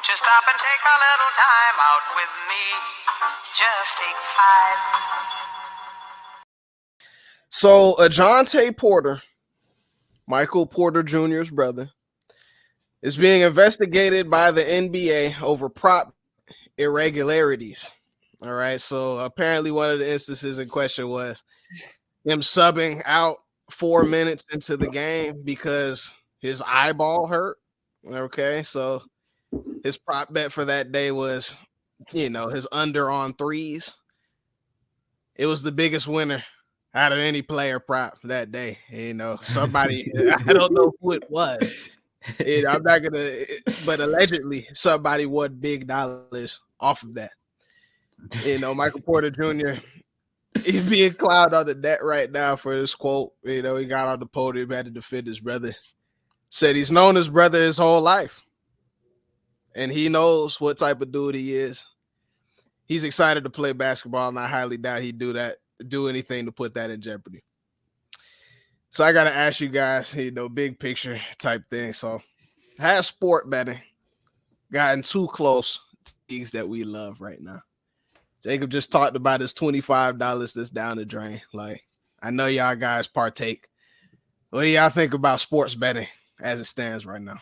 you stop and take a little time out with me? Just take 5. So, Jontay Porter, Michael Porter Jr.'s brother, is being investigated by the NBA over prop irregularities. All right. So, apparently, one of the instances in question was him subbing out 4 minutes into the game because his eyeball hurt. Okay. So, his prop bet for that day was, his under on threes. It was the biggest winner out of any player prop that day. Somebody, I don't know who it was. I'm not gonna, but allegedly somebody won big dollars off of that. Michael Porter Jr. He's being clowned on the net right now for his quote. He got on the podium, had to defend his brother. Said he's known his brother his whole life, and he knows what type of dude he is. He's excited to play basketball, and I highly doubt he'd do anything to put that in jeopardy. So I got to ask you guys, big picture type thing. So has sport betting gotten too close to things that we love right now? Jacob just talked about his $25 that's down the drain. Like, I know y'all guys partake. What do y'all think about sports betting as it stands right now?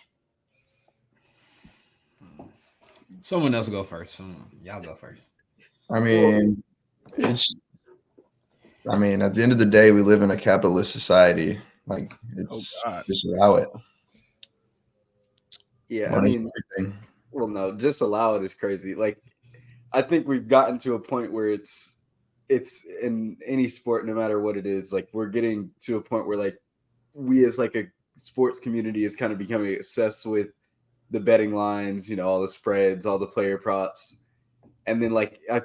Someone else go first. Y'all go first. I mean, at the end of the day, we live in a capitalist society. Like, just allow it. Yeah, well, no, just allow it is crazy. Like, I think we've gotten to a point where it's in any sport, no matter what it is, like we're getting to a point where like we as like a sports community is kind of becoming obsessed with the betting lines, all the spreads, all the player props. And then like I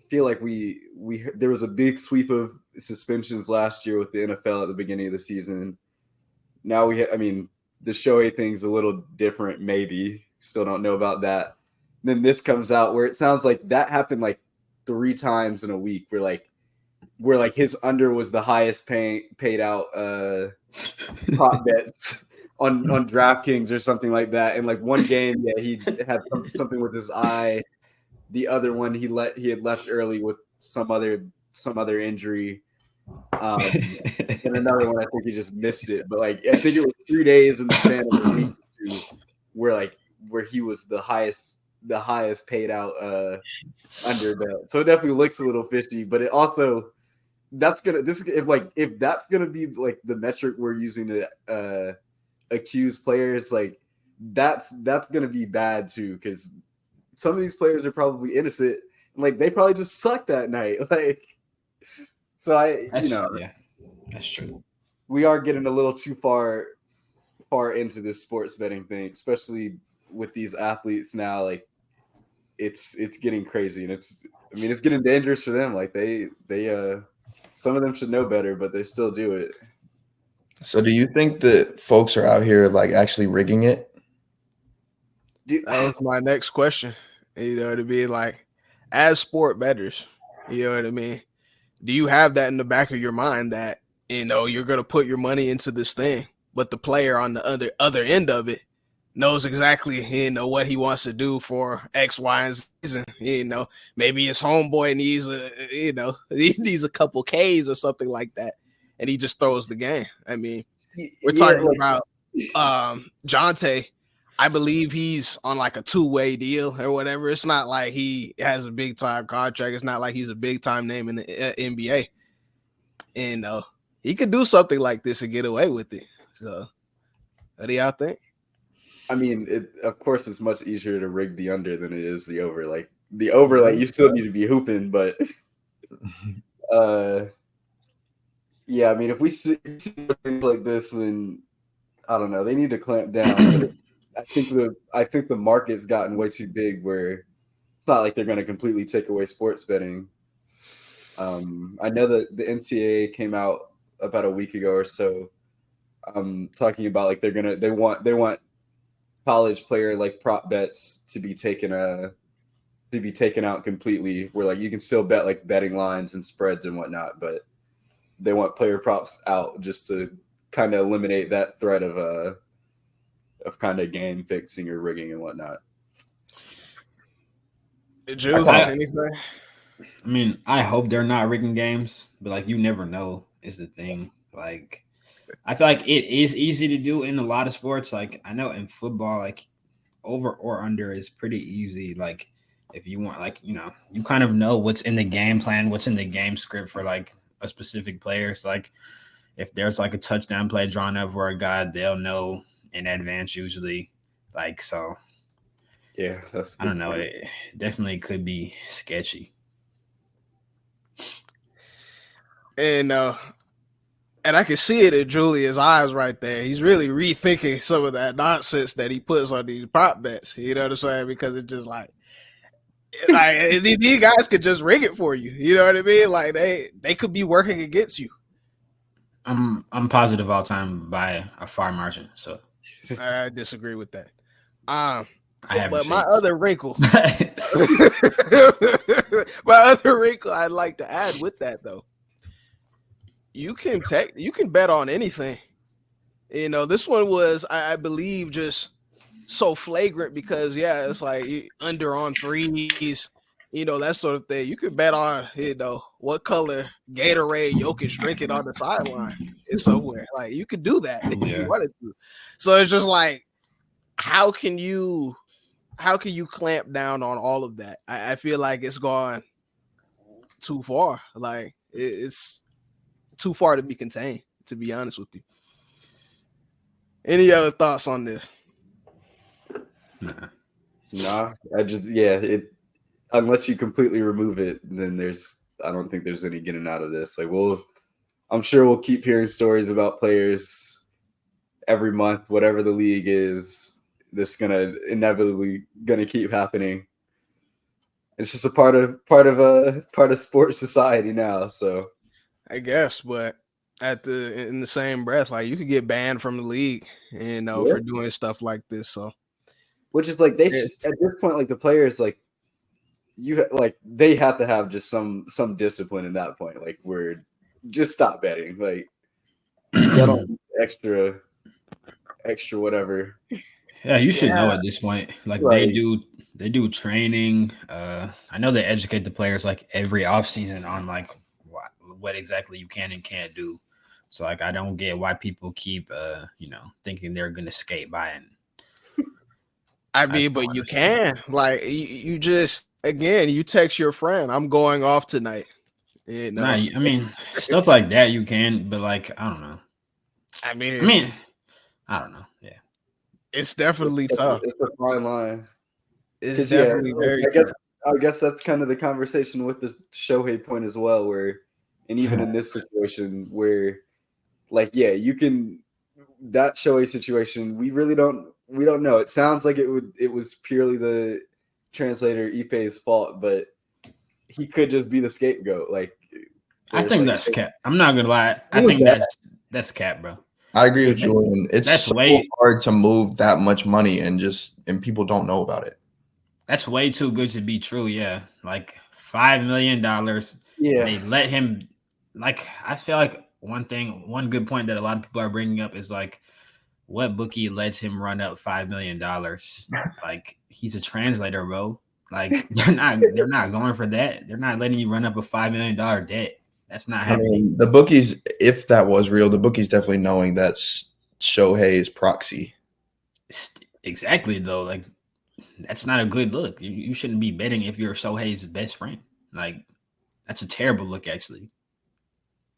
feel like we there was a big sweep of suspensions last year with the NFL at the beginning of the season. Now the Shohei thing's a little different, maybe. Still don't know about that. Then this comes out where it sounds like that happened like 3 times in a week where his under was the highest paid out prop bets on DraftKings or something like that. And like one game, he had something with his eye. The other one he had left early with some other injury. And another one I think he just missed it. But like I think it was 3 days in the span of a week where he was the highest paid out under bet. So it definitely looks a little fishy, but it also if that's gonna be like the metric we're using to accuse players, like that's gonna be bad too, because some of these players are probably innocent and like they probably just sucked that night. Like, so that's true. We are getting a little too far into this sports betting thing, especially with these athletes now. Like it's getting crazy, and it's getting dangerous for them. Like they some of them should know better, but they still do it. So do you think that folks are out here like actually rigging it? That was my next question. To be like, as sport bettors, you know what I mean? Do you have that in the back of your mind that, you're going to put your money into this thing, but the player on the other end of it knows exactly, what he wants to do for X, Y, and Z. Maybe his homeboy needs he needs a couple Ks or something like that, and he just throws the game. I mean, we're talking about Jontay. I believe he's on like a 2-way deal or whatever. It's not like he has a big time contract. It's not like he's a big time name in the NBA. And he could do something like this and get away with it. So, what do y'all think? I mean, of course, it's much easier to rig the under than it is the over. Like the over, like you still need to be hooping, but yeah. I mean, if we see things like this, then I don't know. They need to clamp down. I think the market's gotten way too big where it's not like they're going to completely take away sports betting. I know that the NCAA came out about a week ago or so, talking about like they want college player like prop bets to be taken out completely, where like you can still bet like betting lines and spreads and whatnot, but they want player props out just to kind of eliminate that threat of kind of game fixing or rigging and whatnot. Jules, anything? I mean, I hope they're not rigging games, but like you never know is the thing. Like I feel like it is easy to do in a lot of sports. Like I know in football, like over or under is pretty easy. Like if you want, like, you know, you kind of know what's in the game plan, what's in the game script for like a specific player. So like if there's like a touchdown play drawn up for a guy, they'll know in advance usually. Like so. Yeah, I don't know. It definitely could be sketchy. And I can see it in Julia's eyes right there. He's really rethinking some of that nonsense that he puts on these prop bets. You know what I'm saying? Because it's just like these guys could just rig it for you. You know what I mean? Like they could be working against you. I'm positive all time by a far margin. So I disagree with that. But my other wrinkle, I'd like to add with that though. You can bet on anything. You know, this one was, I believe, just so flagrant because it's like under on threes, you know, that sort of thing. You could bet on, you know, what color Gatorade Jokic drinking on the sideline is somewhere. Like you could do that if you wanted to. So it's just like, how can you clamp down on all of that? I feel like it's gone too far. Like it's too far to be contained, to be honest with you. Any other thoughts on this? Nah, unless you completely remove it, then I don't think there's any getting out of this. Like I'm sure we'll keep hearing stories about players every month, whatever the league is. This is inevitably gonna keep happening. It's just a part of sports society now. So I guess, but in the same breath, like you could get banned from the league, you know, for doing stuff like this. So, which is like at this point, like the players, like they have to have just some discipline in that point. Like we're just stop betting. Like don't extra whatever. Yeah, you should know at this point. Like they do training. I know they educate the players like every offseason on like what exactly you can and can't do. So like I don't get why people keep you know, thinking they're gonna skate by it. I mean, but you can. Like you just you text your friend, I'm going off tonight. You know? I mean, stuff like that you can, but like I don't know. I mean I don't know. Yeah. It's definitely tough. It's a fine line. It's definitely very tough. I guess that's kind of the conversation with the Shohei point as well, where, and even in this situation where, like, you can, that Shohei situation, we don't know. It sounds like it was purely the translator Ipe's fault, but he could just be the scapegoat. Like, I think that's cap. I'm not gonna lie. I think that's cap, bro. I agree with Julian. It's so hard to move that much money and people don't know about it. That's way too good to be true. Yeah, like $5 million. Yeah, they let him. Like I feel like one good point that a lot of people are bringing up is like, what bookie lets him run up $5 million? Like he's a translator, bro. Like they're not going for that. They're not letting you run up a $5 million debt. That's not happening. I mean, the bookies, if that was real, the bookies definitely knowing that's Shohei's proxy. Exactly, though. Like, that's not a good look. You shouldn't be betting if you're Shohei's best friend. Like, that's a terrible look, actually.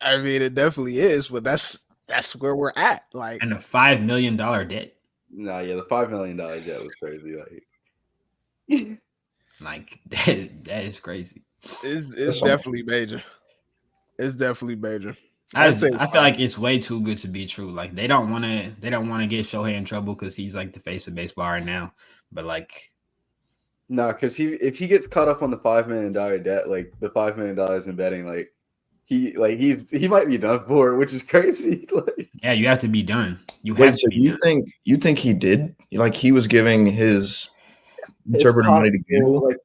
I mean, it definitely is, but that's where we're at. Like, and a $5 million debt. No, the $5 million debt was crazy. Like that is crazy. It's definitely major. It's definitely major. I feel like it's way too good to be true. Like they don't want to get Shohei in trouble because he's like the face of baseball right now. But like, no, because if he gets caught up on the $5 million debt, like the $5 million in betting, like he might be done for, which is crazy. Like, yeah, you have to be done. You have to be done. You think he did? Like he was giving his interpreter money to gamble? Like,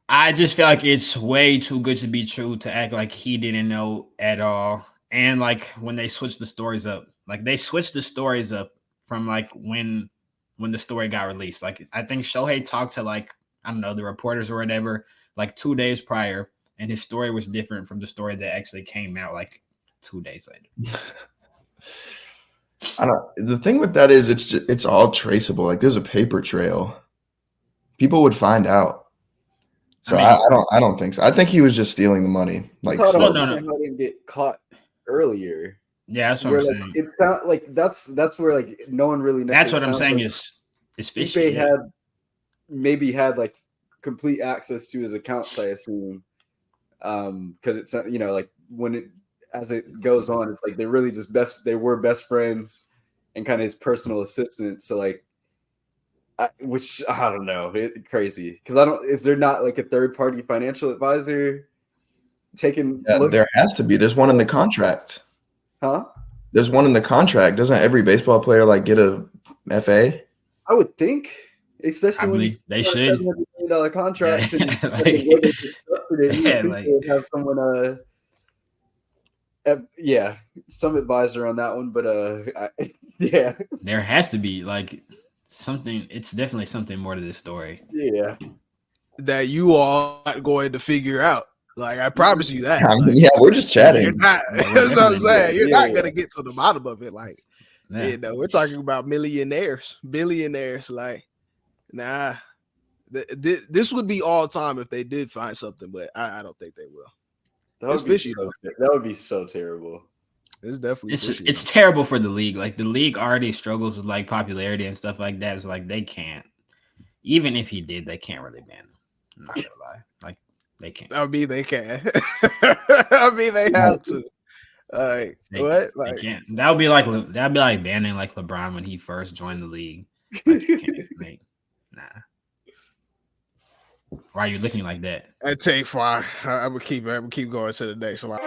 I just feel like it's way too good to be true to act like he didn't know at all. And like when they switched the stories up, like they switched the stories up from like when the story got released. Like I think Shohei talked to like I don't know, the reporters or whatever, like 2 days prior, and his story was different from the story that actually came out like 2 days later. The thing with that is it's all traceable. Like there's a paper trail. People would find out. So I don't think so. I think he was just stealing the money. Like no. How didn't get caught earlier. Yeah, that's what I'm saying. It sounds like that's where like no one really knows. That's what I'm saying is fishy. Maybe had like complete access to his accounts, I assume. Because it's like as it goes on, it's like they're really just they were best friends and kind of his personal assistant. So like, which I don't know, crazy because is there not like a third party financial advisor taking? There has to be. There's one in the contract. Huh? There's one in the contract. Doesn't every baseball player like get a FA? I would think, especially when they should $700 million contracts and would have someone some advisor on that one, but yeah, there has to be like something. It's definitely something more to this story. Yeah, that you all are going to figure out. Like I promise you that. Yeah, we're just chatting. You're not. That's what I'm saying. You're not gonna get to the bottom of it. Like, we're talking about millionaires, billionaires. Like, nah. This would be all time if they did find something, but I don't think they will. That would be so terrible. It's definitely fishy, it's terrible for the league. Like the league already struggles with like popularity and stuff like that. It's like they can't. Even if he did, they can't really ban him. I'm not gonna lie. Like they can't. I mean, they can. I mean, they have to. What? Like they can't. That'd be like banning like LeBron when he first joined the league. Like, nah. Why are you looking like that? I'd take fire. I'm gonna keep going to the next line.